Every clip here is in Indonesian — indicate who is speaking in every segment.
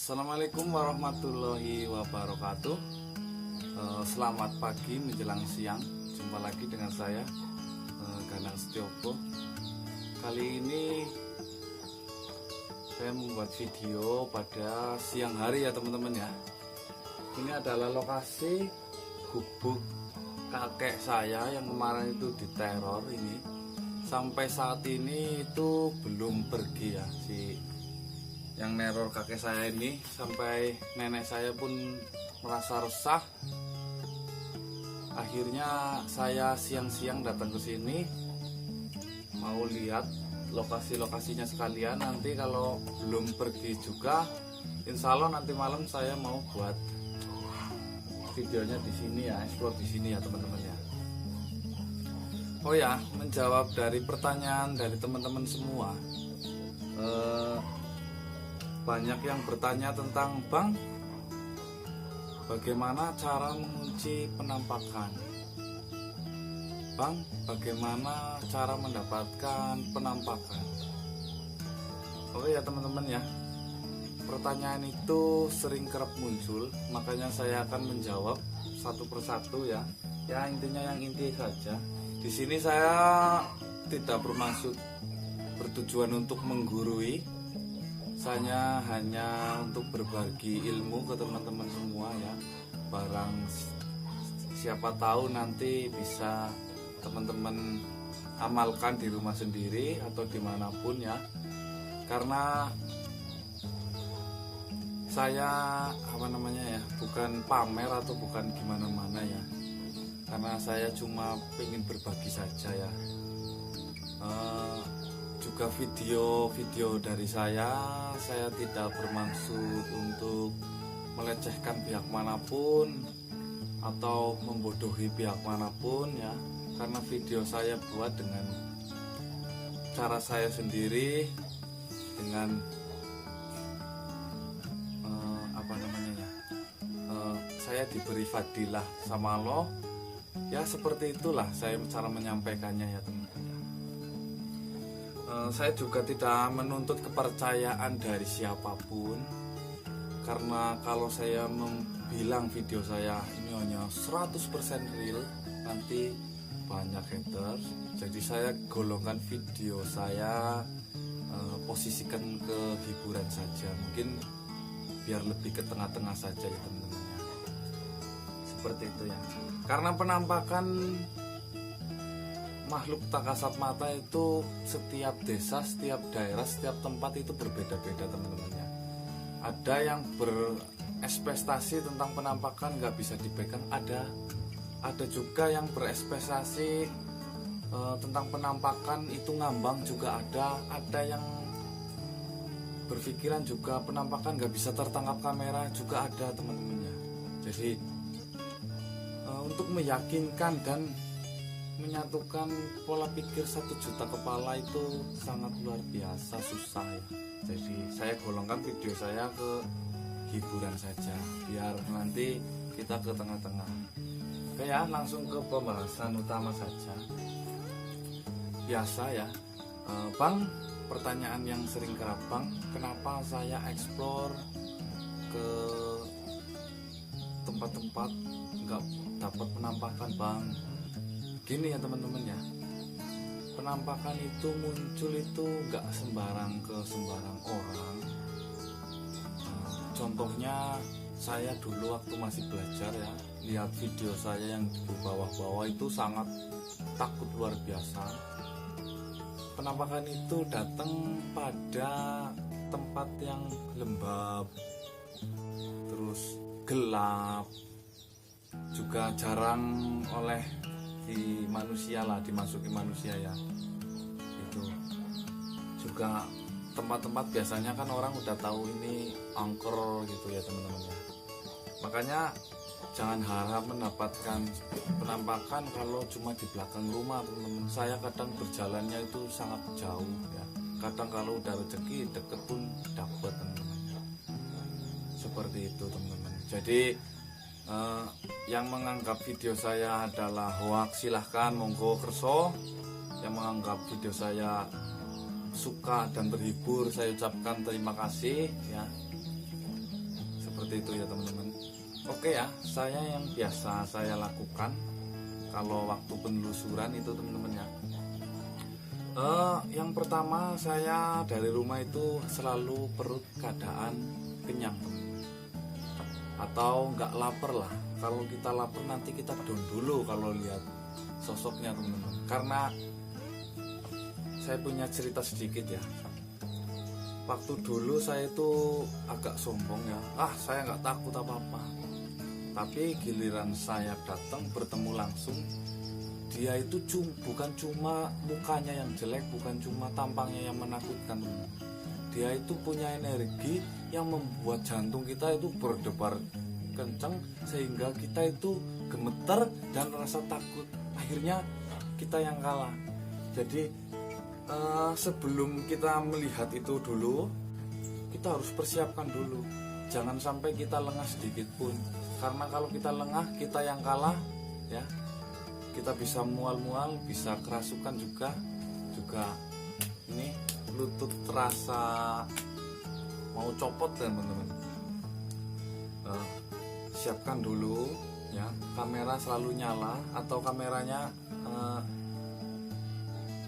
Speaker 1: Assalamualaikum warahmatullahi wabarakatuh. Selamat pagi menjelang siang. Jumpa lagi dengan saya, Ganang Setiopo. Kali ini saya membuat video pada siang hari ya teman-teman ya. Ini adalah lokasi gubuk kakek saya yang kemarin itu diteror ini. Sampai saat ini itu belum pergi ya si yang neror kakek saya ini. Sampai nenek saya pun merasa resah. Akhirnya saya siang-siang datang ke sini mau lihat lokasi-lokasinya sekalian. Nanti kalau belum pergi juga, insya Allah nanti malam saya mau buat videonya di sini ya, explore di sini ya teman-teman ya. Oh ya, menjawab dari pertanyaan dari teman-teman semua. Banyak yang bertanya tentang Bang, bagaimana cara mengunci penampakan? Bang, bagaimana cara mendapatkan penampakan? Oke ya teman-teman ya, pertanyaan itu sering kerap muncul, makanya saya akan menjawab satu persatu ya. Ya intinya yang inti saja. Di sini saya tidak bertujuan untuk menggurui. Saya hanya untuk berbagi ilmu ke teman-teman semua ya. Barang siapa tahu nanti bisa teman-teman amalkan di rumah sendiri atau dimanapun ya. Karena saya bukan pamer atau bukan gimana-mana ya. Karena saya cuma pengen berbagi saja ya. Juga video dari saya tidak bermaksud untuk melecehkan pihak manapun atau membodohi pihak manapun ya. Karena video saya buat dengan cara saya sendiri, dengan saya diberi fadilah sama Allah ya, seperti itulah saya cara menyampaikannya ya teman-teman. Saya juga tidak menuntut kepercayaan dari siapapun, karena kalau saya bilang video saya ini hanya 100% real, nanti banyak haters. Jadi saya golongkan video saya, posisikan ke hiburan saja, mungkin biar lebih ke tengah-tengah saja ya teman-teman ya. Seperti itu ya. Karena penampakan makhluk tak kasat mata itu setiap desa, setiap daerah, setiap tempat itu berbeda-beda teman-teman ya. Ada yang berekspektasi tentang penampakan nggak bisa dipegang, ada juga yang berekspektasi tentang penampakan itu ngambang juga ada yang berpikiran juga penampakan nggak bisa tertangkap kamera juga ada teman-teman ya. Jadi untuk meyakinkan dan menyatukan pola pikir 1 juta kepala itu sangat luar biasa susah ya. Jadi saya golongkan video saya ke hiburan saja, biar nanti kita ke tengah-tengah. Oke ya, langsung ke pembahasan utama saja. Biasa ya, Bang, pertanyaan yang sering kerap, Bang, kenapa saya explore ke tempat-tempat nggak dapat penampakan, Bang? Gini ya teman-teman ya, penampakan itu muncul itu nggak sembarang ke sembarang orang. Contohnya saya dulu waktu masih belajar ya, lihat video saya yang di bawah-bawah itu sangat takut luar biasa. Penampakan itu datang pada tempat yang lembab, terus gelap, juga jarang oleh dimasuki manusia ya. Itu juga tempat-tempat biasanya kan orang udah tahu ini angker gitu ya teman-teman ya. Makanya jangan harap mendapatkan penampakan kalau cuma di belakang rumah teman-teman. Saya kadang berjalannya itu sangat jauh ya. Kadang kalau udah rezeki deket pun dapat teman-teman ya. Seperti itu teman-teman. Jadi yang menganggap video saya adalah hoax silahkan monggo kerso. Yang menganggap video saya suka dan terhibur, saya ucapkan terima kasih ya. seperti itu ya teman-teman. Oke ya, saya yang biasa saya lakukan kalau waktu penelusuran itu teman-teman ya. Yang pertama, saya dari rumah itu selalu perut keadaan kenyang teman-teman, atau nggak lapar lah. Kalau kita lapar nanti kita down dulu kalau lihat sosoknya teman-teman. Karena saya punya cerita sedikit ya. Waktu dulu saya itu agak sombong ya, saya nggak takut apa-apa. Tapi giliran saya datang bertemu langsung, dia itu bukan cuma mukanya yang jelek, bukan cuma tampangnya yang menakutkan. Dia itu punya energi yang membuat jantung kita itu berdebar kencang, sehingga kita itu gemeter dan rasa takut. Akhirnya kita yang kalah. Jadi sebelum kita melihat itu dulu, kita harus persiapkan dulu. Jangan sampai kita lengah sedikit pun. Karena kalau kita lengah, kita yang kalah ya. Kita bisa mual-mual, bisa kerasukan juga ini lutut terasa mau copot teman-teman. Siapkan dulu ya, kamera selalu nyala, atau kameranya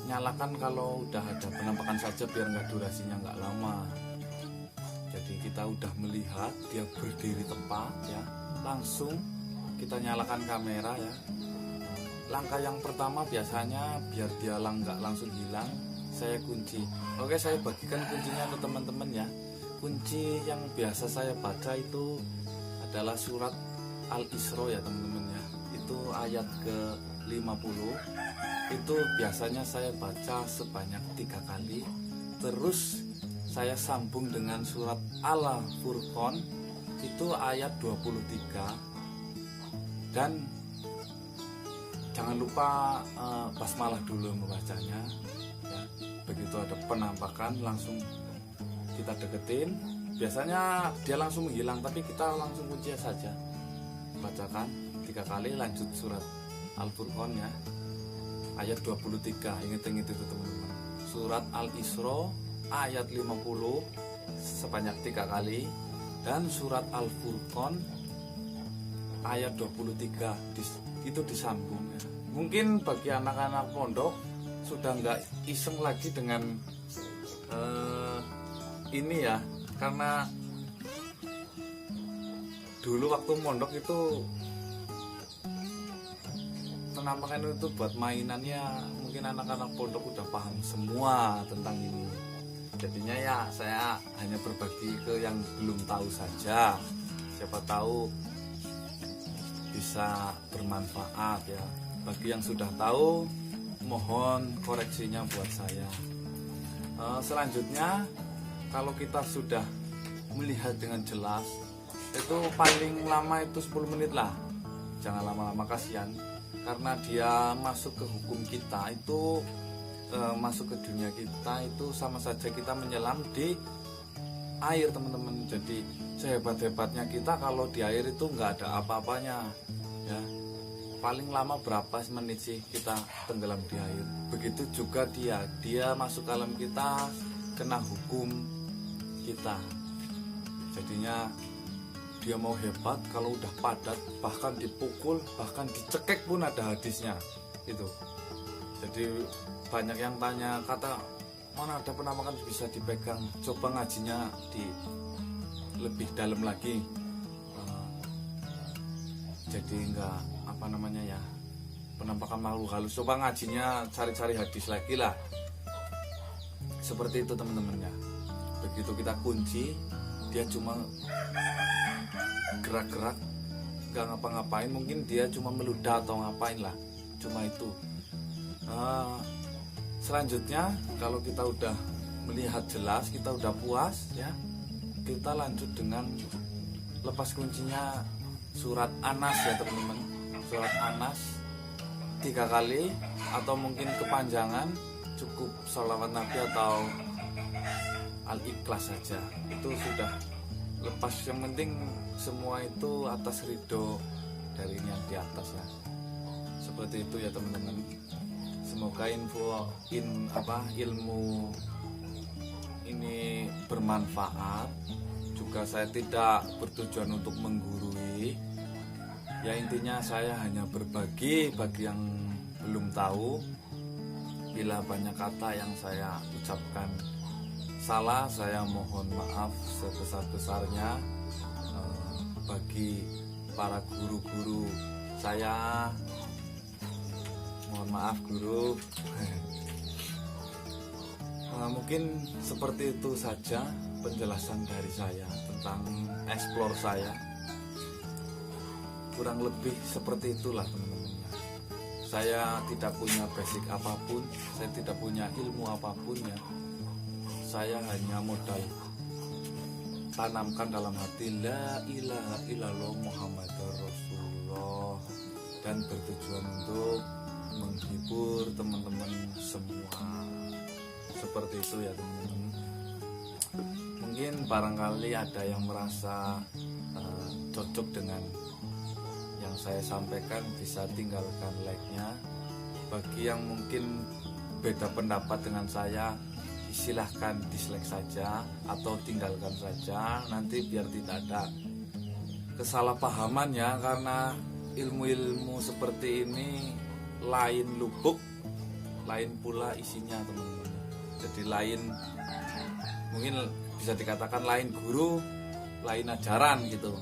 Speaker 1: nyalakan kalau udah ada penampakan saja biar nggak durasinya nggak lama. Jadi kita udah melihat dia berdiri tepat ya, langsung kita nyalakan kamera ya. Langkah yang pertama biasanya biar dia nggak langsung hilang, saya kunci. Oke, saya bagikan kuncinya ke teman-teman ya. Kunci yang biasa saya baca itu adalah surat Al-Isra ya teman-teman ya. Itu ayat ke-50. Itu biasanya saya baca sebanyak 3 kali. Terus saya sambung dengan surat Al-Furqan, itu ayat 23. Dan jangan lupa basmalah dulu membacanya ya. Begitu ada penampakan langsung kita deketin. Biasanya dia langsung menghilang, tapi kita langsung kunci saja. Bacakan 3 kali, lanjut surat Al-Furqan ya, ayat 23. Ingat-ingat itu teman-teman. Surat Al-Isra ayat 50 sebanyak 3 kali, dan surat Al-Furqan ayat 23 itu disambung ya. Mungkin bagi anak-anak pondok sudah nggak iseng lagi dengan ini ya, karena dulu waktu mondok itu penampakan itu buat mainannya, mungkin anak-anak pondok udah paham semua tentang ini. Jadinya ya saya hanya berbagi ke yang belum tahu saja, siapa tahu bisa bermanfaat ya. Bagi yang sudah tahu, mohon koreksinya buat saya. Selanjutnya, kalau kita sudah melihat dengan jelas, itu paling lama itu 10 menit lah, jangan lama-lama, kasihan. Karena dia masuk ke hukum kita itu, masuk ke dunia kita itu sama saja kita menyelam di air teman-teman. Jadi sehebat-hebatnya kita kalau di air itu nggak ada apa-apanya ya. Paling lama berapa menit sih kita tenggelam di air. Begitu juga dia masuk ke alam kita, kena hukum kita. Jadinya dia mau hebat kalau udah padat, bahkan dipukul, bahkan dicekek pun ada hadisnya itu. Jadi banyak yang tanya, kata mana ada penampakan bisa dipegang, coba ngajinya di lebih dalam lagi. Jadi enggak penampakan makhluk halus, coba ngajinya cari-cari hadis lagi lah. Seperti itu teman-teman ya. Begitu kita kunci, dia cuma gerak-gerak, nggak ngapa-ngapain, mungkin dia cuma meludah atau ngapain lah, cuma itu. Selanjutnya kalau kita udah melihat jelas, kita udah puas ya, kita lanjut dengan lepas kuncinya surat Anas ya teman-teman. Surat Anas 3 kali, atau mungkin kepanjangan cukup sholawat Nabi atau Al-Ikhlas saja, itu sudah lepas. Yang penting semua itu atas ridho dari yang di atas ya. Seperti itu ya teman-teman. Semoga ilmu ini bermanfaat juga juga saya tidak bertujuan untuk menggurui. Ya intinya saya hanya berbagi bagi yang belum tahu. Bila banyak kata yang saya ucapkan salah, saya mohon maaf sebesar-besarnya. Bagi para guru-guru saya, mohon maaf guru. Mungkin seperti itu saja penjelasan dari saya tentang explore saya. Kurang lebih seperti itulah teman-teman. Saya tidak punya basic apapun, saya tidak punya ilmu apapun ya. Saya hanya modal tanamkan dalam hati la ilaha illallah Muhammadur Rasulullah, dan bertujuan untuk menghibur teman-teman semua. Seperti itu ya teman-teman. Mungkin barangkali ada yang merasa cocok dengan yang saya sampaikan, bisa tinggalkan like-nya. Bagi yang mungkin beda pendapat dengan saya, silahkan dislike saja atau tinggalkan saja, nanti biar tidak ada kesalahpahaman ya, karena ilmu-ilmu seperti ini lain lubuk, lain pula isinya teman-teman. Jadi lain, mungkin bisa dikatakan lain guru, lain ajaran gitu.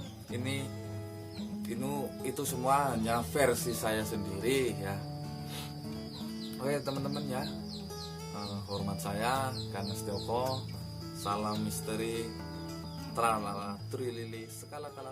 Speaker 1: Itu semua hanya versi saya sendiri ya. Oke teman-teman ya, hormat saya Karna Setioko, salam misteri, tralala trilili sekala kala.